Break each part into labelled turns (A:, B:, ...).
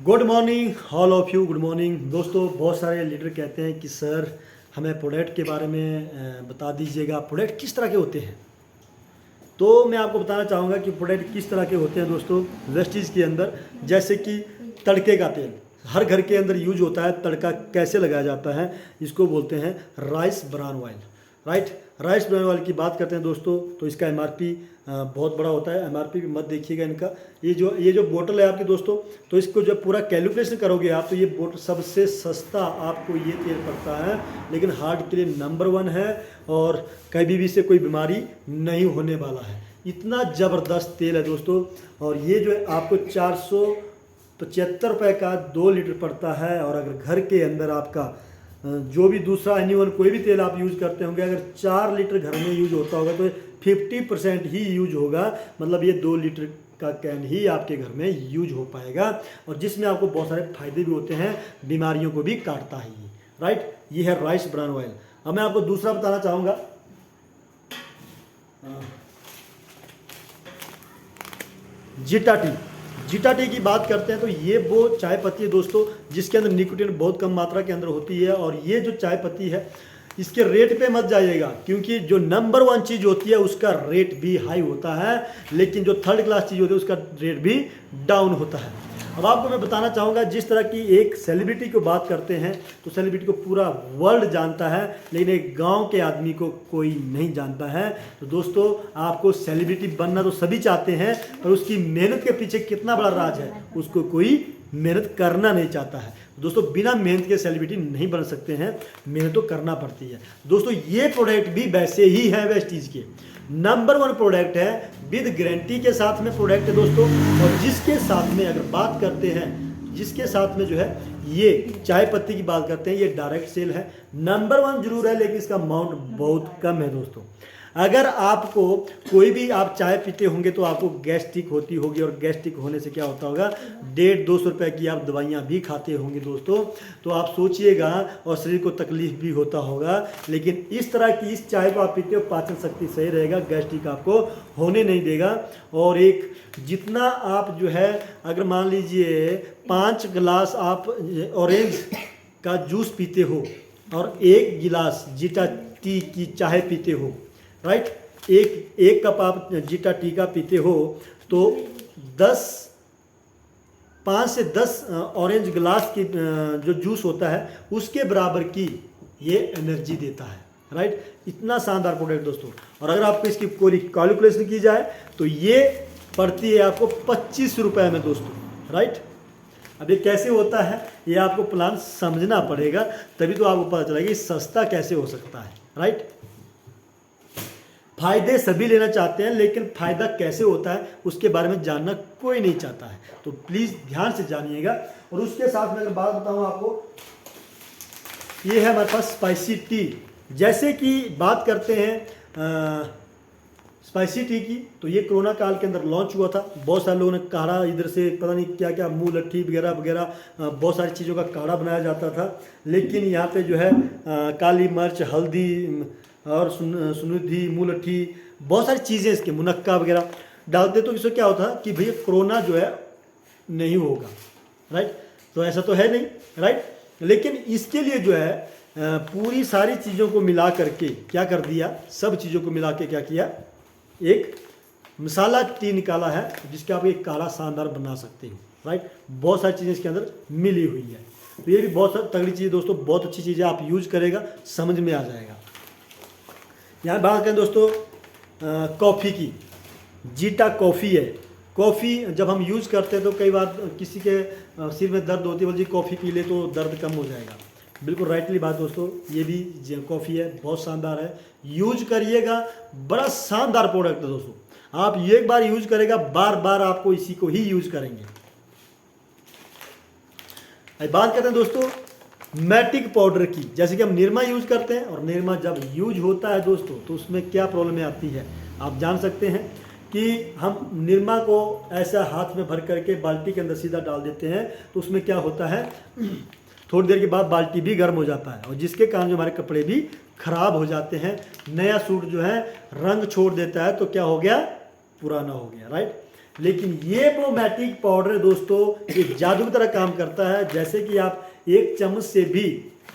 A: Good morning all of you. Good morning दोस्तों। बहुत सारे लीडर कहते हैं कि सर हमें प्रोडक्ट के बारे में बता दीजिएगा, प्रोडक्ट किस तरह के होते हैं। तो मैं आपको बताना चाहूँगा कि प्रोडक्ट किस तरह के होते हैं दोस्तों वेस्टीज के अंदर। जैसे कि तड़के का तेल हर घर के अंदर यूज होता है। तड़का कैसे लगाया जाता है, इसको बोलते हैं rice bran oil. Right, rice bran oil की बात करते हैं दोस्तों, तो इसका एमआरपी बहुत बड़ा होता है। एमआरपी भी मत देखिएगा इनका। ये जो बोतल है आपकी दोस्तों, तो इसको जब पूरा कैलकुलेशन करोगे आप, तो ये बोतल सबसे सस्ता आपको ये तेल पड़ता है, लेकिन हार्ट के लिए नंबर 1 है और कभी भी से कोई बीमारी नहीं होने वाला है। इतना ज़बरदस्त तेल है दोस्तों। और ये जो है आपको 475 रुपये का 2 लीटर पड़ता है। और अगर घर के अंदर आपका जो भी दूसरा एनिमल कोई भी तेल आप यूज़ करते होंगे, अगर 4 लीटर घर में यूज होता होगा तो 50% ही यूज होगा। मतलब ये 2 लीटर का कैन ही आपके घर में यूज हो पाएगा, और जिसमें आपको बहुत सारे फायदे भी होते हैं, बीमारियों को भी काटता है ये। राइट, ये है राइस ब्रान ऑयल। अब मैं आपको दूसरा बताना चाहूँगा, जीटा टी। जीटा टी की बात करते हैं तो ये वो चाय पत्ती है दोस्तों जिसके अंदर निकोटीन बहुत कम मात्रा के अंदर होती है। और ये जो चाय पत्ती है, इसके रेट पे मत जाइएगा, क्योंकि जो नंबर 1 चीज़ होती है उसका रेट भी हाई होता है, लेकिन जो थर्ड क्लास चीज़ होती है उसका रेट भी डाउन होता है। अब आपको मैं बताना चाहूँगा, जिस तरह की एक सेलिब्रिटी को बात करते हैं तो सेलिब्रिटी को पूरा वर्ल्ड जानता है, लेकिन एक गांव के आदमी को कोई नहीं जानता है। तो दोस्तों, आपको सेलिब्रिटी बनना तो सभी चाहते हैं, पर उसकी मेहनत के पीछे कितना बड़ा राज है उसको कोई मेहनत करना नहीं चाहता है। दोस्तों, बिना मेहनत के सेलिब्रिटी नहीं बन सकते हैं, मेहनत तो करना पड़ती है। दोस्तों, ये प्रोडक्ट भी वैसे ही है वेस्टीज के। नंबर 1 प्रोडक्ट है, विद गारंटी के साथ में प्रोडक्ट है दोस्तों। और जिसके साथ में अगर बात करते हैं, जिसके साथ में जो है ये चाय पत्ती की बात करते हैं, ये डायरेक्ट सेल है। नंबर 1 जरूर है, लेकिन इसका अमाउंट बहुत कम है दोस्तों। अगर आपको कोई भी आप चाय पीते होंगे तो आपको गैस्ट्रिक होती होगी, और गैस्ट्रिक होने से क्या होता होगा, 150-200 रुपये की आप दवाइयाँ भी खाते होंगे दोस्तों। तो आप सोचिएगा, और शरीर को तकलीफ भी होता होगा। लेकिन इस तरह की इस चाय को आप पीते हो, पाचन शक्ति सही रहेगा, गैस्ट्रिक आपको होने नहीं देगा। और एक जितना आप जो है, अगर मान लीजिए 5 गिलास आप ऑरेंज का जूस पीते हो और 1 गिलास जीटा टी की चाय पीते हो, राइट, एक कप आप जीटा टी का पीते हो, तो 5 से 10 ऑरेंज गिलास की जो जूस होता है उसके बराबर की ये एनर्जी देता है। राइट, इतना शानदार प्रोडक्ट दोस्तों। और अगर आपको इसकी पूरी कैलकुलेशन की जाए तो ये पड़ती है आपको 25 रुपये में दोस्तों। राइट, अब ये कैसे होता है, ये आपको प्लान समझना पड़ेगा, तभी तो आपको पता चलेगा कि सस्ता कैसे हो सकता है। राइट, फायदे सभी लेना चाहते हैं, लेकिन फ़ायदा कैसे होता है उसके बारे में जानना कोई नहीं चाहता है। तो प्लीज़ ध्यान से जानिएगा। और उसके साथ में अगर बात बताऊं आपको, ये है हमारे पास स्पाइसी टी। जैसे कि बात करते हैं स्पाइसी टी की, तो ये कोरोना काल के अंदर लॉन्च हुआ था। बहुत सारे लोगों ने काढ़ा, इधर से पता नहीं क्या क्या मुँह लट्ठी वगैरह वगैरह बहुत सारी चीज़ों का काढ़ा बनाया जाता था। लेकिन यहाँ पे जो है काली मिर्च, हल्दी और सुनिधि, मुलट्ठी, बहुत सारी चीज़ें, इसके मुनक्का वगैरह डालते, तो इससे क्या होता है कि भैया कोरोना जो है नहीं होगा। राइट, तो ऐसा तो है नहीं। राइट, लेकिन इसके लिए जो है पूरी सारी चीज़ों को मिला करके क्या कर दिया, सब चीज़ों को मिला के क्या किया, एक मसाला टी निकाला है जिसके आप एक काढ़ा शानदार बना सकते हो। राइट, बहुत सारी चीज़ें इसके अंदर मिली हुई है। तो ये भी बहुत तगड़ी चीज़ दोस्तों, बहुत अच्छी चीज़ें, आप यूज करेगा समझ में आ जाएगा। यहाँ बात करें दोस्तों कॉफ़ी की, जीटा कॉफ़ी है। कॉफ़ी जब हम यूज़ करते हैं तो कई बार किसी के सिर में दर्द होती है, बोल जी कॉफ़ी पी ले तो दर्द कम हो जाएगा। बिल्कुल राइटली बात दोस्तों, ये भी कॉफ़ी है, बहुत शानदार है, यूज करिएगा। बड़ा शानदार प्रोडक्ट है दोस्तों। आप ये एक बार यूज करेगा, बार बार आपको इसी को ही यूज करेंगे। बात करते हैं दोस्तों मैटिक पाउडर की। जैसे कि हम निरमा यूज करते हैं, और निरमा जब यूज होता है दोस्तों तो उसमें क्या प्रॉब्लम आती है आप जान सकते हैं, कि हम निरमा को ऐसा हाथ में भर करके बाल्टी के अंदर सीधा डाल देते हैं, तो उसमें क्या होता है, थोड़ी देर के बाद बाल्टी भी गर्म हो जाता है, और जिसके कारण जो हमारे कपड़े भी खराब हो जाते हैं। नया सूट जो है रंग छोड़ देता है, तो क्या हो गया, पुराना हो गया। राइट, लेकिन ये वो मैटिक पाउडर है दोस्तों, ये जादू की तरह काम करता है। जैसे कि आप एक चम्मच से भी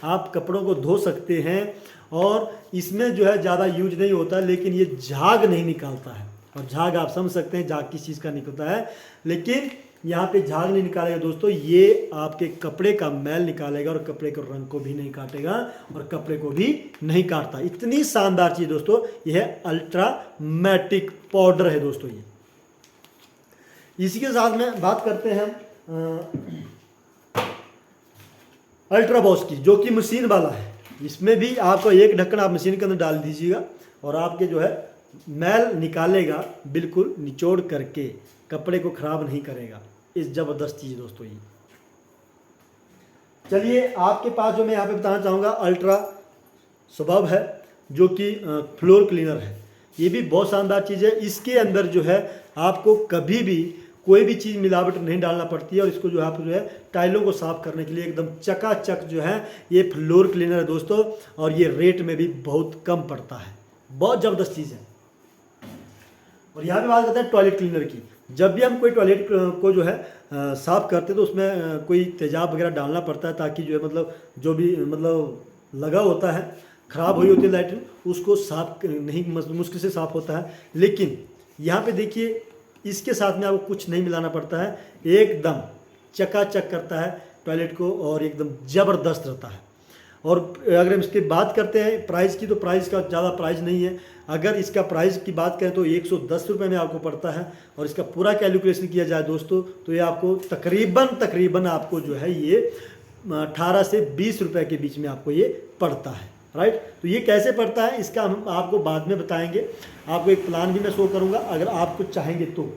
A: आप कपड़ों को धो सकते हैं और इसमें जो है ज़्यादा यूज नहीं होता, लेकिन ये झाग नहीं निकालता है। और झाग आप समझ सकते हैं झाग किस चीज़ का निकलता है, लेकिन यहाँ पे झाग नहीं निकालेगा दोस्तों, ये आपके कपड़े का मैल निकालेगा और कपड़े के रंग को भी नहीं काटेगा और कपड़े को भी नहीं काटता। इतनी शानदार चीज़ दोस्तों ये है अल्ट्रा मैटिक पाउडर है दोस्तों। ये इसी के साथ में बात करते हैं हम अल्ट्रा बॉस की, जो कि मशीन वाला है। इसमें भी आपको एक ढक्कन आप मशीन के अंदर डाल दीजिएगा और आपके जो है मैल निकालेगा, बिल्कुल निचोड़ करके, कपड़े को खराब नहीं करेगा। इस जबरदस्त चीज़ दोस्तों ये। चलिए आपके पास जो मैं यहाँ पे बताना चाहूँगा अल्ट्रा सबब है, जो कि फ्लोर क्लीनर है। ये भी बहुत शानदार चीज़ है। इसके अंदर जो है आपको कभी भी कोई भी चीज़ मिलावट नहीं डालना पड़ती है और इसको जो है आप जो है टाइलों को साफ़ करने के लिए एकदम चकाचक जो है ये फ्लोर क्लीनर है दोस्तों। और ये रेट में भी बहुत कम पड़ता है, बहुत ज़बरदस्त चीज़ है। और यहाँ पे बात करते हैं टॉयलेट क्लीनर की। जब भी हम कोई टॉयलेट को जो है साफ़ करते हैं तो उसमें कोई तेजाब वगैरह डालना पड़ता है, ताकि जो है मतलब जो भी मतलब लगा होता है, ख़राब हुई होती है लैट्रिन, उसको साफ नहीं मुश्किल से साफ़ होता है। लेकिन यहाँ पे देखिए इसके साथ में आपको कुछ नहीं मिलाना पड़ता है, एकदम चकाचक करता है टॉयलेट को और एकदम ज़बरदस्त रहता है। और अगर हम इसकी बात करते हैं प्राइस की, तो प्राइस का ज़्यादा प्राइस नहीं है। अगर इसका प्राइस की बात करें तो 110 रुपये में आपको पड़ता है। और इसका पूरा कैलकुलेशन किया जाए दोस्तों तो ये आपको तकरीबन आपको जो है ये 18 से 20 रुपये के बीच में आपको ये पड़ता है, राइट। तो ये कैसे पड़ता है इसका हम आपको बाद में बताएंगे। आपको एक प्लान भी मैं शो करूँगा अगर आप कुछ चाहेंगे तो।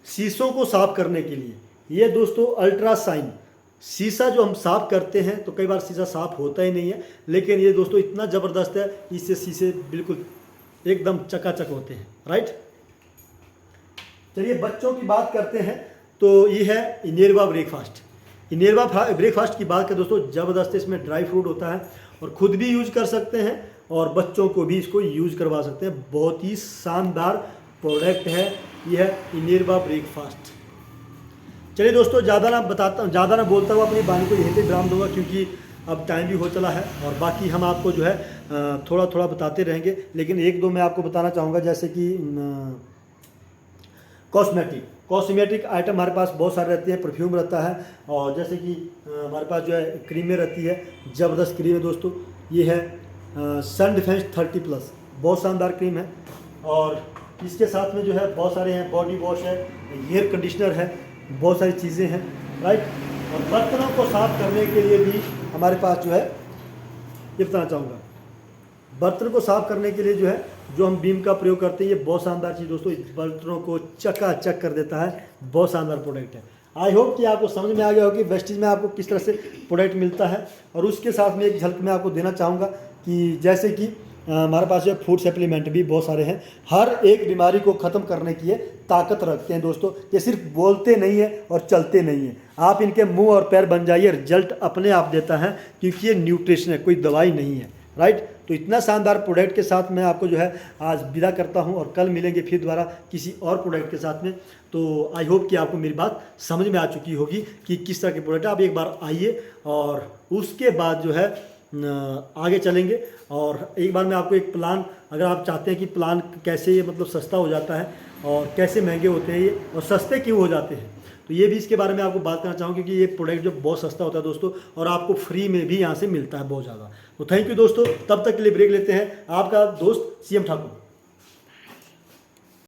A: शीशों को साफ करने के लिए ये दोस्तों अल्ट्रासाइन शीशा जो हम साफ़ करते हैं तो कई बार शीशा साफ़ होता ही नहीं है, लेकिन ये दोस्तों इतना ज़बरदस्त है, इससे शीशे बिल्कुल एकदम चकाचक होते हैं, राइट। चलिए बच्चों की बात करते हैं तो ये है इनेरवा ब्रेकफास्ट। इनेरवा ब्रेकफास्ट की बात करें दोस्तों, ज़बरदस्त इसमें ड्राई फ्रूट होता है और ख़ुद भी यूज कर सकते हैं और बच्चों को भी इसको यूज करवा सकते हैं। बहुत ही शानदार प्रोडक्ट है यह है इनेरवा ब्रेकफास्ट। चलिए दोस्तों ज़्यादा ना बोलता हुआ अपनी वाणी को यहीं पे विराम दूंगा, क्योंकि अब टाइम भी हो चला है और बाकी हम आपको जो है थोड़ा थोड़ा बताते रहेंगे। लेकिन एक दो मैं आपको बताना चाहूँगा, जैसे कि कॉस्मेटिक आइटम हमारे पास बहुत सारे रहते हैं। परफ्यूम रहता है और जैसे कि हमारे पास जो है क्रीमें रहती है, ज़बरदस्त क्रीम है दोस्तों। ये है सन डिफेंस 30+, बहुत शानदार क्रीम है। और इसके साथ में जो है बहुत सारे हैं, बॉडी वॉश है, हेयर कंडीशनर है, बहुत सारी चीज़ें हैं, राइट। और बर्तनों को साफ़ करने के लिए भी हमारे पास जो है ये बताना चाहूँगा, बर्तन को साफ़ करने के लिए जो है जो हम बीम का प्रयोग करते हैं, ये बहुत शानदार चीज़ दोस्तों, इस बर्तनों को चकाचक कर देता है। बहुत शानदार प्रोडक्ट है। आई होप कि आपको समझ में आ गया हो कि वेस्टीज में आपको किस तरह से प्रोडक्ट मिलता है। और उसके साथ में एक झलक मैं आपको देना चाहूँगा कि जैसे कि हमारे पास जो फूड सप्लीमेंट भी बहुत सारे हैं, हर एक बीमारी को ख़त्म करने की ताकत रखते हैं दोस्तों। ये सिर्फ बोलते नहीं है और चलते नहीं है, आप इनके मुंह और पैर बन जाइए, रिजल्ट अपने आप देता है, क्योंकि ये न्यूट्रिशन है, कोई दवाई नहीं है, राइट। तो इतना शानदार प्रोडक्ट के साथ मैं आपको जो है आज विदा करता हूं और कल मिलेंगे फिर दोबारा किसी और प्रोडक्ट के साथ में। तो आई होप कि आपको मेरी बात समझ में आ चुकी होगी कि किस तरह के प्रोडक्ट। आप एक बार आइए और उसके बाद जो है आगे चलेंगे। और एक बार मैं आपको एक प्लान, अगर आप चाहते हैं कि प्लान कैसे ये मतलब सस्ता हो जाता है और कैसे महंगे होते हैं ये और सस्ते क्यों हो जाते हैं, तो ये भी इसके बारे में आपको बात करना चाहूँगा, क्योंकि ये प्रोडक्ट जो बहुत सस्ता होता है दोस्तों और आपको फ्री में भी यहाँ से मिलता है बहुत ज़्यादा। तो थैंक यू दोस्तों, तब तक के लिए ब्रेक लेते हैं। आपका दोस्त CM ठाकुर।